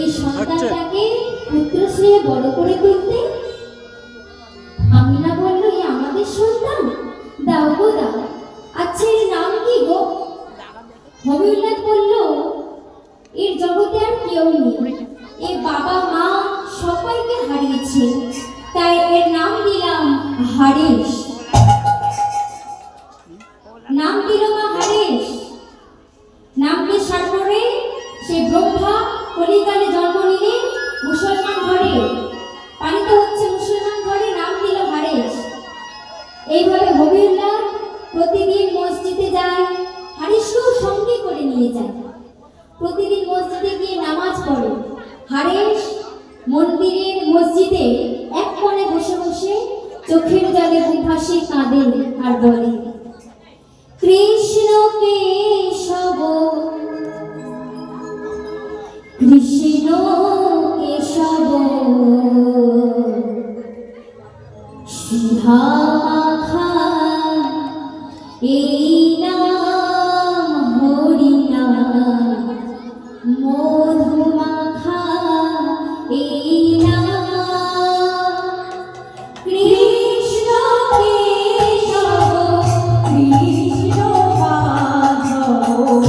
এই সন্তানটাকে পুত্র স্নেহে বড় করে তুলতে। আমিনা বলল, এই আমাদের সন্তান, দাও গো দাও। আচ্ছা এর নাম কি গো? হবিউল্লাহ বলল, এর জগতে আর কেউ নেই, এ বাবা মা সবাইকে হারিয়েছে, তাই এর নাম দিলাম হারেস। নাম দিল মা হারেস। নামকে সার করে সে ব্রহ্মা কলিকালে জন্ম নিলে মুসলমান ঘরে, পালিত হচ্ছে মুসলমান ঘরে, নাম দিল হারেস। এইভাবে হবিউল্লাহ প্রতিদিন মসজিদে যায়, হারেসকেও সঙ্গে করে নিয়ে যায়। প্রতিদিন মসজিদে গিয়ে নামাজ পড়ে। হারেস মন্দিরের মসজিদে এক কোণে বসে বসে চোখের জলে বুক ভাসিয়ে কাঁদে আর বলে, কৃষ্ণ কেশব কৃষ্ণ কেশব সুধামাখা এই নাম হরি নাম, মধুমাখা এই নাম, কৃষ্ণ কেশব কৃষ্ণ মাধব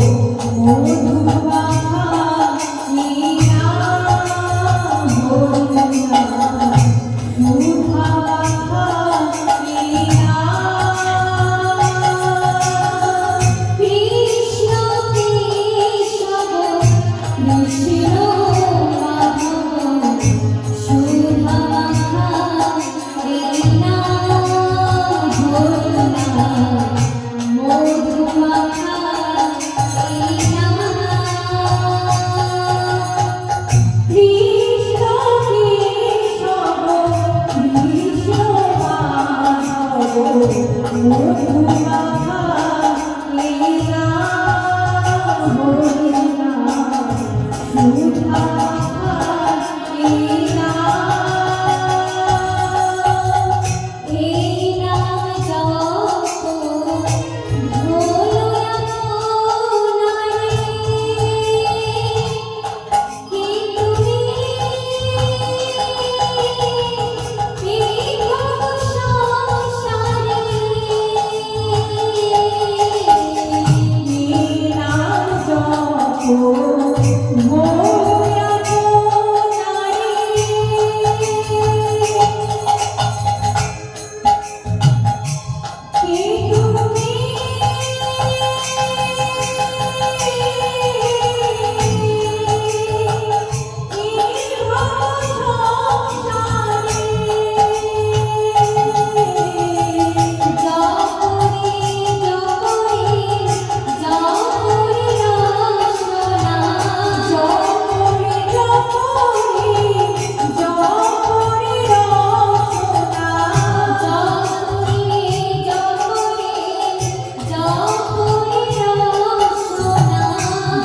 মধুমাখা এই নাম হরি নাম, সুধামাখা এই নাম, কৃষ্ণ কেশব কৃষ্ণ মাধব সুধামাখা এই নাম হরি নাম, মধুমাখা এই নাম, কৃষ্ণ কেশব কৃষ্ণ মাধব মধুমাখা এই নাম হরি নাম, সুধামাখা এই নাম, এই নাম জপ ভোলো আপনারে, কে তুমি এই ভব সংসারে, এই নাম জপ ভোলো আপনারে, কে তুমি এই ভব সংসারে, জপরে জপরে জপরে রসনা, জপরে জপরে জপরে রসনা, জপরে জপরে জপরে রসনা,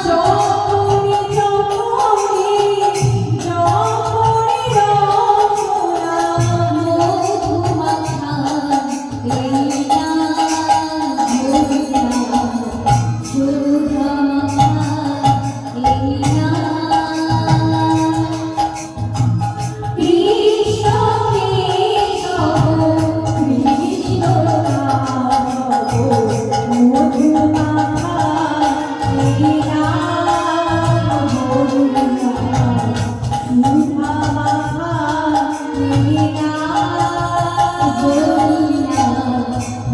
জপরে জপরে জপরে রসনা, মধুমাখা এই নাম হরি নাম, সুধামাখা এই নাম, কৃষ্ণ কেশব কৃষ্ণ মাধব মধুমাখা এই নাম হরি নাম, সুধামাখা এই নাম হরি নাম,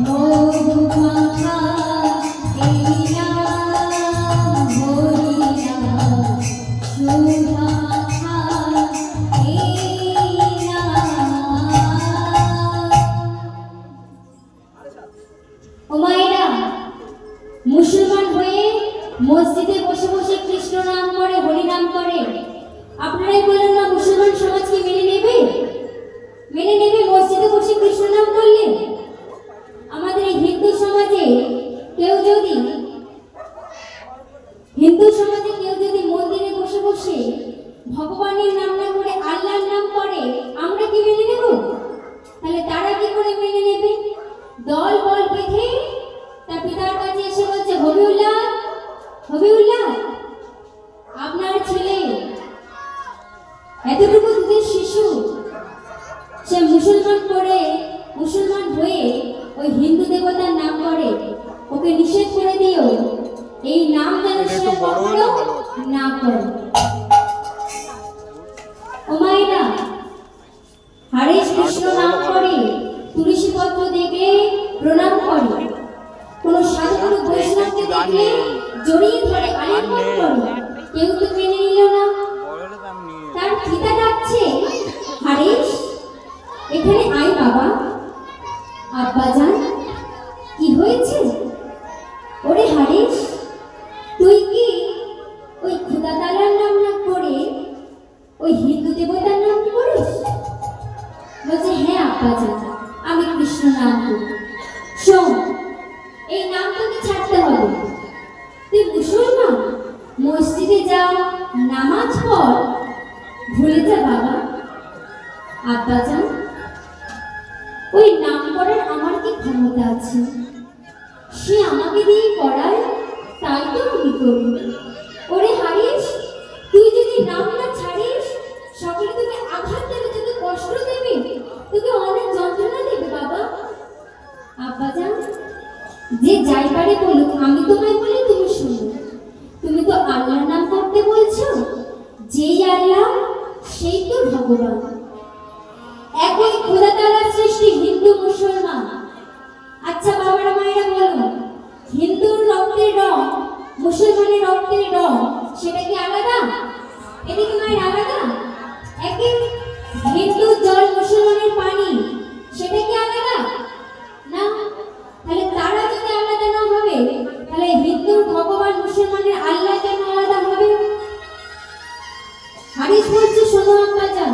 মধুমাখা এই নাম হরি নাম, সুধামাখা এই নাম। ও মায়েরা, মুসলমান হয়ে মসজিদে বসে বসে কৃষ্ণ নাম করে, হরি নাম করে, আপনারাই বলেন না মুসলমান সমাজ কি মেনে নেবে? মেনে নেবে মসজিদে বসে কৃষ্ণ নাম করলে? আমাদের এই হিন্দু সমাজে কেউ যদি মন্দিরে বসে বসে ভগবানের নাম না করে আল্লাহর নাম করে, আমরা কি মেনে নেব? তাহলে তারা কি করে মেনে নেবে? দল বল বেঁধে তার পিতার কাছে এসে বলছে, হবিউল্লাহ হবিউল্লাহ, আপনার ছেলে ওই হিন্দু দেবতার নাম কি করিস? বলছে হ্যাঁ আব্বাজান, আমি কৃষ্ণ নাম করি। শোন, এই নাম তোকে ছাড়তে হবে। তুই মুসলমান, মসজিদে যা, নামাজ পড়, ভুলে যা বাবা। আব্বাজান, ওই নাম করার আমার কি ক্ষমতা আছে? সে আমাকে দিয়ে করায়, তাই তো আমি করি। ওরে হারিস, তুই যদি নাম না ছাড়িস, সকলে তোকে আঘাত দেবে, তোকে কষ্ট দেবে, তোকে অনেক যন্ত্রণা দেবে বাবা। আব্বাজান, যে যাই পারে বলুক, আমি তোমায় বলি তুমি শুনো। তুমি তো আল্লাহর নাম করতে বলছো, যেই আল্লাহ সেই তো ভগবান। একই খোদা তাআলার সৃষ্টি হিন্দু মুসলমান। আচ্ছা বাবারা মায়েরা বলুন, হিন্দুর রক্তের রং মুসলমানের রক্তের রং সেটা কি আলাদা? এদিকে মায়ের আলাদা? একই হিন্দুর জল মুসলমানের পানি সেটা কি আলাদা? না। তাহলে তারা যদি আলাদা না হবে, তাহলে হিন্দুর ভগবান মুসলমানের আল্লাহ কেন আলাদা হবে? হাদিস বলছে, শোনো আব্বাজান,